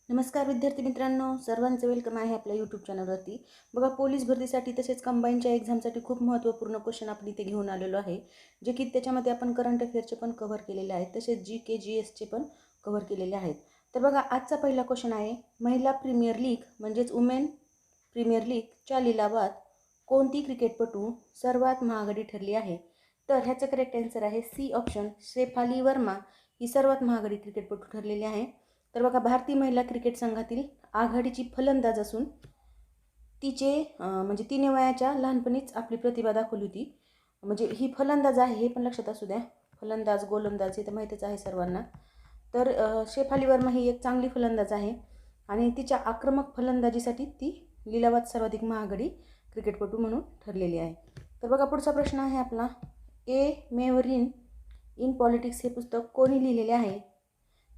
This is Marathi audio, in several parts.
नमस्कार विद्यार्थी मित्रांनो, सर्वांचं वेलकम आहे आपल्या यूट्यूब चॅनलवरती. बघा, पोलीस भरतीसाठी तसेच कंबाईनच्या एक्झामसाठी खूप महत्त्वपूर्ण क्वेश्चन आपण इथे घेऊन आलेलो आहे, जे की त्याच्यामध्ये आपण करंट अफेअरचे पण कव्हर केलेले आहेत, तसेच GK GSचे पण कव्हर केलेले आहेत. तर बघा, आजचा पहिला क्वेश्चन आहे, महिला प्रीमियर लीग म्हणजेच वुमेन प्रीमियर लीगच्या लिलावात कोणती क्रिकेटपटू सर्वात महागडी ठरली आहे? तर ह्याचं करेक्ट आन्सर आहे सी ऑप्शन, शेफाली वर्मा ही सर्वात महागडी क्रिकेटपटू ठरलेली आहे. तर बघा, भारतीय महिला क्रिकेट संघातील आघाडीची फलंदाज असून म्हणजे तिने वयाच्या लहानपणीच आपली प्रतिभा दाखवली होती. म्हणजे ही फलंदाज आहे हे पण लक्षात असू द्या. फलंदाज गोलंदाज हे तर माहीतच आहे सर्वांना. तर शेफाली वर्मा ही एक चांगली फलंदाज आहे आणि तिच्या आक्रमक फलंदाजीसाठी ती लिलावात सर्वाधिक महागडी क्रिकेटपटू म्हणून ठरलेली आहे. तर बघा, पुढचा प्रश्न आहे आपला, ए मेवरिन इन पॉलिटिक्स हे पुस्तक कोणी लिहिलेले आहे?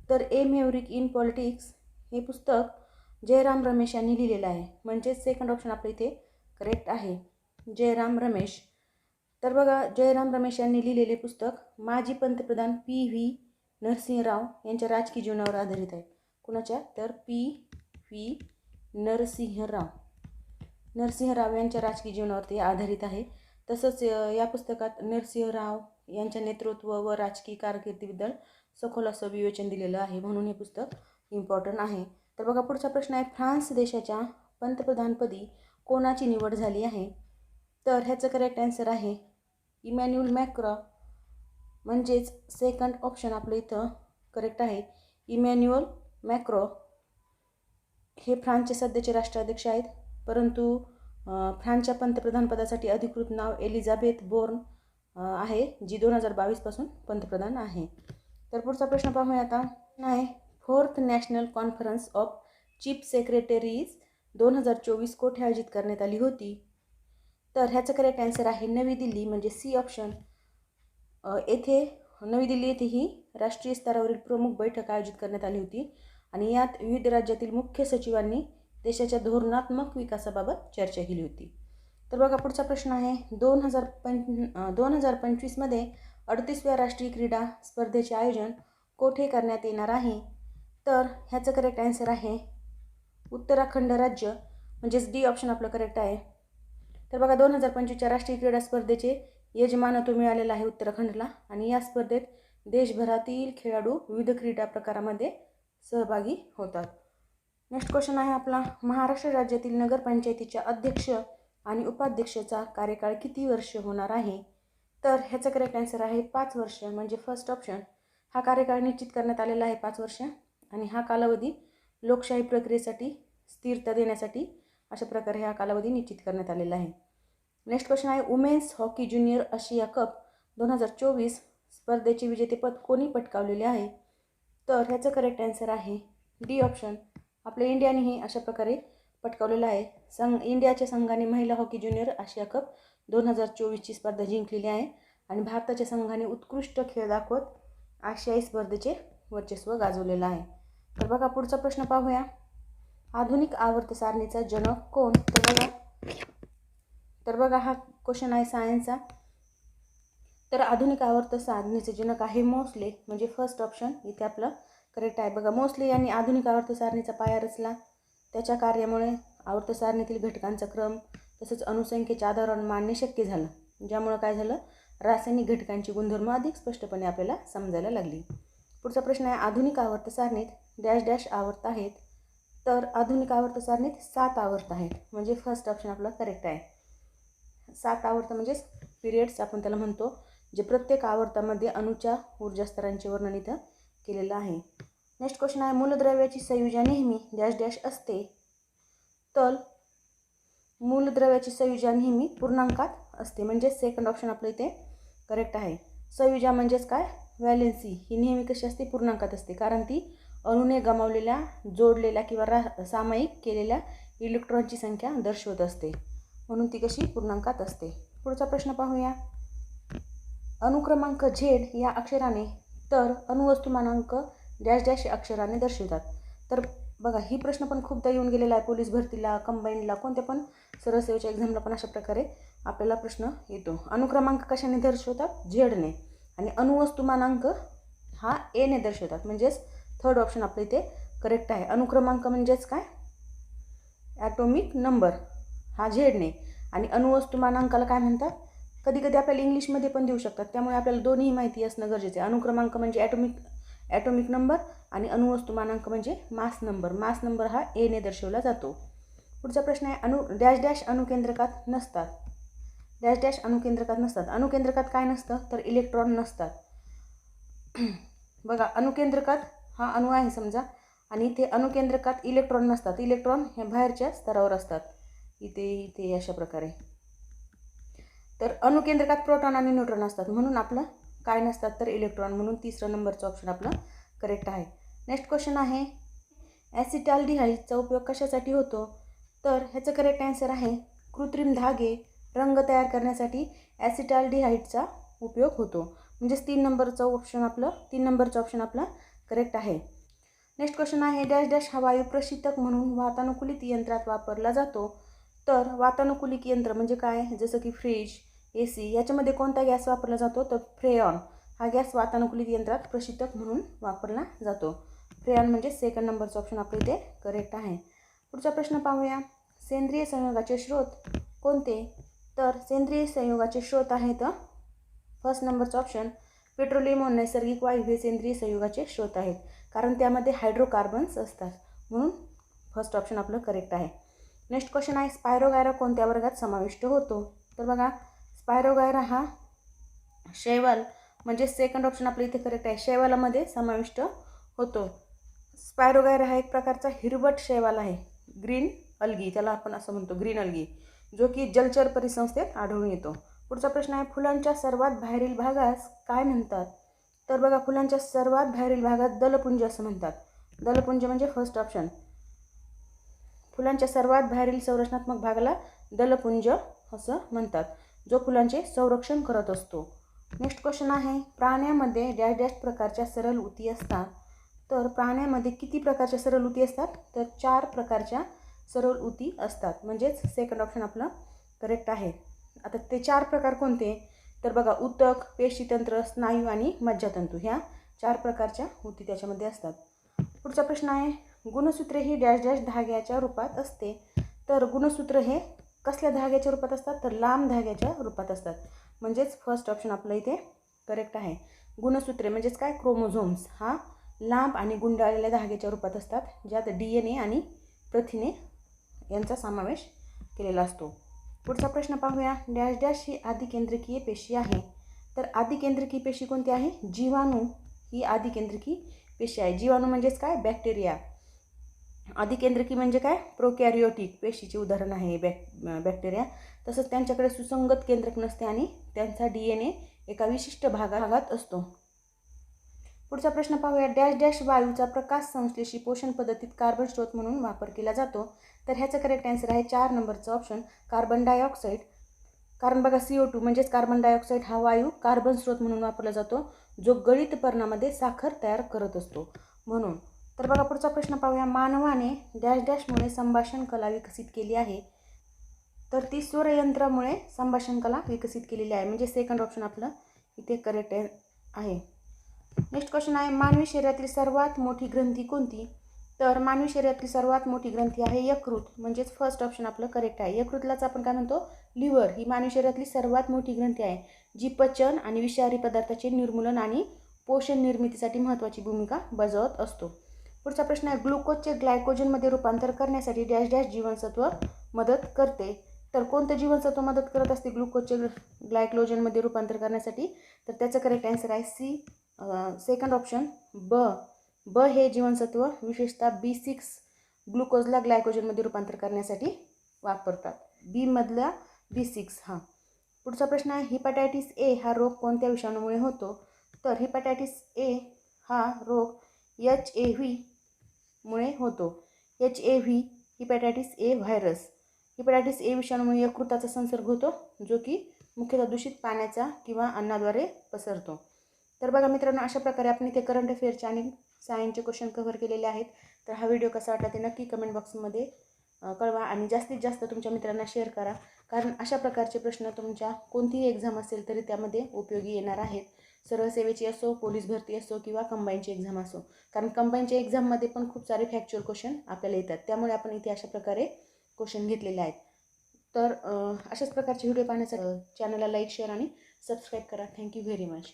तर ए मेवरिक इन पॉलिटिक्स हे पुस्तक जयराम रमेश यांनी लिहिलेलं आहे. म्हणजेच सेकंड ऑप्शन आपलं इथे करेक्ट आहे, जयराम रमेश. तर बघा, जयराम रमेश यांनी लिहिलेले पुस्तक माजी पंतप्रधान PV नरसिंहराव यांच्या राजकीय जीवनावर आधारित आहे. कुणाच्या? तर PV नरसिंहराव यांच्या राजकीय जीवनावरती आधारित आहे. तसंच या पुस्तकात नरसिंहराव यांच्या नेतृत्व व राजकीय कारकिर्दीबद्दल सखोल असं विवेचन दिलेलं आहे, म्हणून हे पुस्तक इम्पॉर्टंट आहे. तर बघा, पुढचा प्रश्न आहे, फ्रान्स देशाच्या पंतप्रधानपदी कोणाची निवड झाली आहे? तर ह्याचं करेक्ट आन्सर आहे इमॅन्युअल मॅक्रॉ. म्हणजेच सेकंड ऑप्शन आपलं इथं करेक्ट आहे, इमॅन्युअल मॅक्रॉ. हे फ्रान्सचे सध्याचे राष्ट्राध्यक्ष आहेत, परंतु फ्रान्सच्या पंतप्रधानपदासाठी अधिकृत नाव एलिझाबेथ बोर्न आहे, जी 2022पासून पंतप्रधान आहे. तर पुढचा प्रश्न पाहूया आता. नाही, 4th national conference of chief secretaries 2024 कोठे आयोजित करण्यात आली होती? तर ह्याचं करेक्ट आन्सर आहे नवी दिल्ली, म्हणजे सी ऑप्शन. येथे नवी दिल्ली येथे ही राष्ट्रीय स्तरावरील प्रमुख बैठक आयोजित करण्यात आली होती आणि यात विविध राज्यातील मुख्य सचिवांनी देशाच्या धोरणात्मक विकासाबाबत चर्चा केली होती. तर बघा, पुढचा प्रश्न आहे, 2025मध्ये 38व्या राष्ट्रीय क्रीडा स्पर्धेचे आयोजन कोठे करण्यात येणार आहे? तर ह्याचं करेक्ट आन्सर आहे उत्तराखंड राज्य, म्हणजेच डी ऑप्शन आपलं करेक्ट आहे. तर बघा, 2025च्या राष्ट्रीय क्रीडा स्पर्धेचे यजमानत्व मिळालेलं आहे उत्तराखंडला आणि या स्पर्धेत देशभरातील खेळाडू विविध क्रीडा प्रकारामध्ये सहभागी होतात. नेक्स्ट क्वेश्चन आहे आपला, महाराष्ट्र राज्यातील नगरपंचायतीच्या अध्यक्ष आणि उपाध्यक्षाचा कार्यकाळ किती वर्ष होणार आहे? तर ह्याचं करेक्ट आन्सर आहे 5 वर्ष, म्हणजे फर्स्ट ऑप्शन. हा कार्यकाळ निश्चित करण्यात आलेला आहे 5 वर्ष आणि हा कालावधी लोकशाही प्रक्रियेसाठी स्थिरता देण्यासाठी अशा प्रकारे हा कालावधी निश्चित करण्यात आलेला आहे. नेक्स्ट क्वेश्चन आहे, वुमेन्स हॉकी ज्युनियर आशिया कप 2024 स्पर्धेचे विजेतेपद कोणी पटकावलेले आहे? तर ह्याचं करेक्ट आन्सर आहे डी ऑप्शन, आपल्या इंडियाने अशा प्रकारे पटकावलेलं आहे. इंडियाच्या संघाने महिला हॉकी ज्युनियर आशिया कप 2024ची स्पर्धा जिंकलेली आहे आणि भारताच्या संघाने उत्कृष्ट खेळ दाखवत आशियाई स्पर्धेचे वर्चस्व गाजवलेलं आहे. तर बघा, पुढचा प्रश्न पाहूया, आधुनिक आवर्त सारणीचा जनक कोण? तर बघा हा क्वेश्चन आहे सायन्सचा. तर आधुनिक आवर्त सारणीचे जनक आहे मोसले, म्हणजे फर्स्ट ऑप्शन इथे आपलं करेक्ट आहे. बघा, मोसले यांनी आधुनिक आवर्त सारणीचा पाया रचला. त्याच्या कार्यामुळे आवर्त सारणीतील घटकांचा क्रम तसंच अनुसंख्येच्या आधारावर मांडणे शक्य झालं, ज्यामुळं काय झालं, रासायनिक घटकांची गुणधर्म अधिक स्पष्टपणे आपल्याला समजायला लागली. पुढचा प्रश्न आहे, आधुनिक आवर्त सारणीत डॅश डॅश आवर्त आहेत? तर आधुनिक आवर्त सारणीत 7 आवर्त आहेत, म्हणजे फर्स्ट ऑप्शन आपलं करेक्ट आहे. 7 आवर्त म्हणजेच पिरियड्स आपण त्याला म्हणतो, जे प्रत्येक आवर्तामध्ये अणूच्या ऊर्जा स्तरांचे वर्णन इथं केलेलं आहे. नेक्स्ट क्वेश्चन आहे, मूलद्रव्याची संयुजा नेहमी डॅश डॅश असते? तर मूलद्रव्याची संयुजा नेहमी पूर्णांकात असते, म्हणजे सेकंड ऑप्शन आपलं इथे करेक्ट आहे. संयुजा म्हणजेच काय, व्हॅलेन्सी ही नेहमी कशी असते, पूर्णांकात असते, कारण ती अणूने गमावलेल्या, जोडलेल्या किंवा सामायिक केलेल्या इलेक्ट्रॉनची संख्या दर्शवत असते, म्हणून ती कशी पूर्णांकात असते. पुढचा प्रश्न पाहूया, अनुक्रमांक झेड या अक्षराने तर अणुवस्तुमानांक डॅश डॅश या अक्षराने दर्शवतात? तर बघा, ही प्रश्न पण खूपदा येऊन गेलेला आहे पोलीस भरतीला, कंबाईनला, कोणत्या पण सरळ सेवेच्या एक्झामला पण अशा प्रकारे आपल्याला प्रश्न येतो. अनुक्रमांक कशाने दर्शवतात? झेडने, आणि अणुवस्तुमानांक हा एने दर्शवतात, म्हणजेच थर्ड ऑप्शन आपलं इथे करेक्ट आहे. अनुक्रमांक म्हणजेच काय? ॲटॉमिक नंबर, हा झेडने. आणि अणुवस्तुमानांकाला काय म्हणतात? कधी कधी आपल्याला इंग्लिशमध्ये पण देऊ शकतात, त्यामुळे आपल्याला दोन्ही माहिती असणं गरजेचं आहे. अनुक्रमांक म्हणजे ॲटॉमिक नंबर आणि अणुवस्तुमानांक म्हणजे मास नंबर. मास नंबर हा एने दर्शवला जातो. पुढचा प्रश्न आहे, डॅश डॅश अणुकेंद्रकात नसतात. डॅश डॅश अणुकेंद्रकात नसतात. अणुकेंद्रकात काय नसतं? तर इलेक्ट्रॉन नसतात. बघा, अणुकेंद्रकात हा अणू आहे समजा, आणि इथे अणुकेंद्रकात इलेक्ट्रॉन नसतात. इलेक्ट्रॉन हे बाहेरच्या स्तरावर असतात, इथे अशा प्रकारे. तर अणुकेंद्रकात प्रोटॉन आणि न्यूट्रॉन असतात, म्हणून आपलं काय नसतात तर इलेक्ट्रॉन. म्हणून 3रा नंबरचं ऑप्शन आपलं करेक्ट आहे. नेक्स्ट क्वेश्चन आहे, ॲसिटाल्डिहाइडचा उपयोग कशासाठी होतो? तर ह्याचं करेक्ट आन्सर आहे, कृत्रिम धागे रंग तयार करण्यासाठी ॲसिटाल्डिहाइडचा उपयोग होतो. म्हणजेच 3 नंबरचं ऑप्शन आपलं करेक्ट आहे. नेक्स्ट क्वेश्चन आहे, डॅश डॅश हा वायू प्रशीतक म्हणून वातानुकूलित यंत्रात वापरला जातो. तर वातानुकूलित यंत्र म्हणजे काय? जसं की फ्रीज, AC, याच्यामध्ये कोणता गॅस वापरला जातो? तर फ्रेऑन हा गॅस वातानुकूलित यंत्रात प्रशीतक म्हणून वापरला जातो. फ्रेऑन म्हणजे 2nd नंबरचं ऑप्शन आपलं इथे करेक्ट आहे. पुढचा प्रश्न पाहूया, सेंद्रिय संयोगाचे स्रोत कोणते? तर सेंद्रिय संयोगाचे स्रोत आहेत 1st नंबरचं ऑप्शन पेट्रोलियम व नैसर्गिक वायू हे सेंद्रिय संयोगाचे स्रोत आहेत, कारण त्यामध्ये हायड्रोकार्बन्स असतात, म्हणून 1st ऑप्शन आपलं करेक्ट आहे. नेक्स्ट क्वेश्चन आहे, स्पायरोगायरा कोणत्या वर्गात समाविष्ट होतो? तर बघा, स्पायरोगायरा हा शैवाल म्हणजे 2nd ऑप्शन आपलं इथे करेक्ट आहे, शैवालामध्ये समाविष्ट होतो. स्पायरोगायरा हा एक प्रकारचा हिरवट शैवाल आहे, ग्रीन अल्गी त्याला आपण असं म्हणतो, ग्रीन अल्गी, जो की जलचर परिसंस्थेत आढळून येतो. पुढचा प्रश्न आहे, फुलांच्या सर्वात बाहेरील भागास काय म्हणतात? तर बघा, फुलांच्या सर्वात बाहेरील भागात दलपुंज असं म्हणतात. दलपुंज म्हणजे 1st ऑप्शन. फुलांच्या सर्वात बाहेरील संरचनात्मक भागाला दलपुंज असं म्हणतात, जो फुलांचे संरक्षण करत असतो. नेक्स्ट क्वेश्चन आहे, प्राण्यामध्ये डॅश डॅश प्रकारच्या सरळ उती असतात. तर प्राण्यामध्ये किती प्रकारच्या सरळ उती असतात? तर 4 प्रकारच्या सरळ उती असतात, म्हणजेच 2nd ऑप्शन आपलं करेक्ट आहे. आता ते 4 प्रकार कोणते? तर बघा, ऊतक, पेशीतंत्र, स्नायू आणि मज्जातंतू ह्या 4 प्रकारच्या उती त्याच्यामध्ये असतात. पुढचा प्रश्न आहे, गुणसूत्रे ही डॅश डॅश धाग्याच्या रूपात असते. तर गुणसूत्र हे कसल्या धाग्याच्या रूपात असतात? तर लांब धाग्याच्या रूपात असतात, म्हणजेच 1st ऑप्शन आपलं इथे करेक्ट आहे. गुणसूत्रे म्हणजेच काय? क्रोमोझोम्स हा लांब आणि गुंडाळलेल्या धाग्याच्या रूपात असतात, ज्यात DNA आणि प्रथिने यांचा समावेश केलेला असतो. पुढचा प्रश्न पाहूया, डॅश डॅश ही आदिकेंद्रकीय पेशी आहे. तर आदिकेंद्रकीय पेशी कोणती आहे? जीवाणू ही आदिकेंद्रकीय पेशी आहे. जीवाणू म्हणजेच काय? बॅक्टेरिया. आदिकेंद्रकीय म्हणजे काय? प्रोकॅरियोटिक पेशीचे उदाहरण आहे बॅक्टेरिया. तसंच त्यांच्याकडे सुसंगत केंद्रक नसते आणि त्यांचा DNA एका विशिष्ट भागात असतो. पुढचा प्रश्न पाहूया, डॅश डॅश वायूचा प्रकाश संश्लेषी पोषण पद्धतीत कार्बन स्रोत म्हणून वापर केला जातो. तर ह्याचं करेक्ट आन्सर आहे 4 नंबरचं ऑप्शन, कार्बन डायऑक्साईड. कारण बघा, CO2 म्हणजेच कार्बन डायऑक्साईड हा वायू कार्बन स्रोत म्हणून वापरला जातो, जो गळीत पर्णामध्ये साखर तयार करत असतो म्हणून. तर बघा, पुढचा प्रश्न पाहूया, मानवाने डॅश डॅशमुळे संभाषण कला विकसित केली आहे. तर ती स्वरयंत्रामुळे संभाषण कला विकसित केलेली आहे, म्हणजे 2nd ऑप्शन आपलं इथे करेक्ट आहे. नेक्स्ट क्वेश्चन आहे, मानवी शरीरातील सर्वात मोठी ग्रंथी कोणती? तर मानवी शरीरातील सर्वात मोठी ग्रंथी आहे यकृत, म्हणजेच 1st ऑप्शन आपलं करेक्ट आहे. यकृतलाच आपण काय म्हणतो? लिव्हर. ही मानवी शरीरातली सर्वात मोठी ग्रंथी आहे, जी पचन आणि विषारी पदार्थाचे निर्मूलन आणि पोषण निर्मितीसाठी महत्त्वाची भूमिका बजावत असतो. पुढचा प्रश्न आहे, ग्लुकोजचे ग्लायकोजनमध्ये रूपांतर करण्यासाठी डॅश डॅश जीवनसत्व मदत करते. तर कोणतं जीवनसत्व मदत करत असते ग्लुकोजचे ग्लायकोजनमध्ये रूपांतर करण्यासाठी? तर त्याचं करेक्ट आन्सर आहे C, 2nd ऑप्शन ब हे जीवनसत्व विशेषतः B6 ग्लुकोजला ग्लायकोजनमध्ये रूपांतर करण्यासाठी वापरतात. बी मधला B6 हा. पुढचा प्रश्न आहे, हिपॅटायटिस A हा रोग कोणत्या विषाणूमुळे होतो? तर हिपॅटायटिस A हा रोग HAV मुळे होतो. HAV hepatitis A virus. Hepatitis A विषाणूमुळे यकृताचा संसर्ग होतो, जो की मुख्यतः दूषित पाण्याचा किंवा अन्नाद्वारे पसरतो. तर बघा मित्रांनो, अशा प्रकारे आपण इथे करंट अफेअरचे आणि सायन्सचे क्वेश्चन कव्हर केलेले आहेत. तर हा व्हिडिओ कसा वाटला ते नक्की कमेंट बॉक्समध्ये कळवा आणि जास्तीत जास्त तुमच्या मित्रांना शेअर करा, कारण अशा प्रकारचे प्रश्न तुमच्या कोणतीही एक्झाम असेल तरी त्यामध्ये उपयोगी येणार आहेत. सरळ सेवेची असो, पोलीस भरती असो किंवा कंबाईनची एक्झाम असो. कारण कंबाईनच्या एक्झाममध्ये पण खूप सारे फॅक्च्युअल क्वेश्चन आपल्याला येतात. त्यामुळे आपण इथे अशा प्रकारे क्वेश्चन घेतलेले आहेत. तर अशाच प्रकारचे व्हिडिओ पाहण्यासाठी चॅनलला लाईक, शेअर आणि सबस्क्राईब करा. Thank you very much.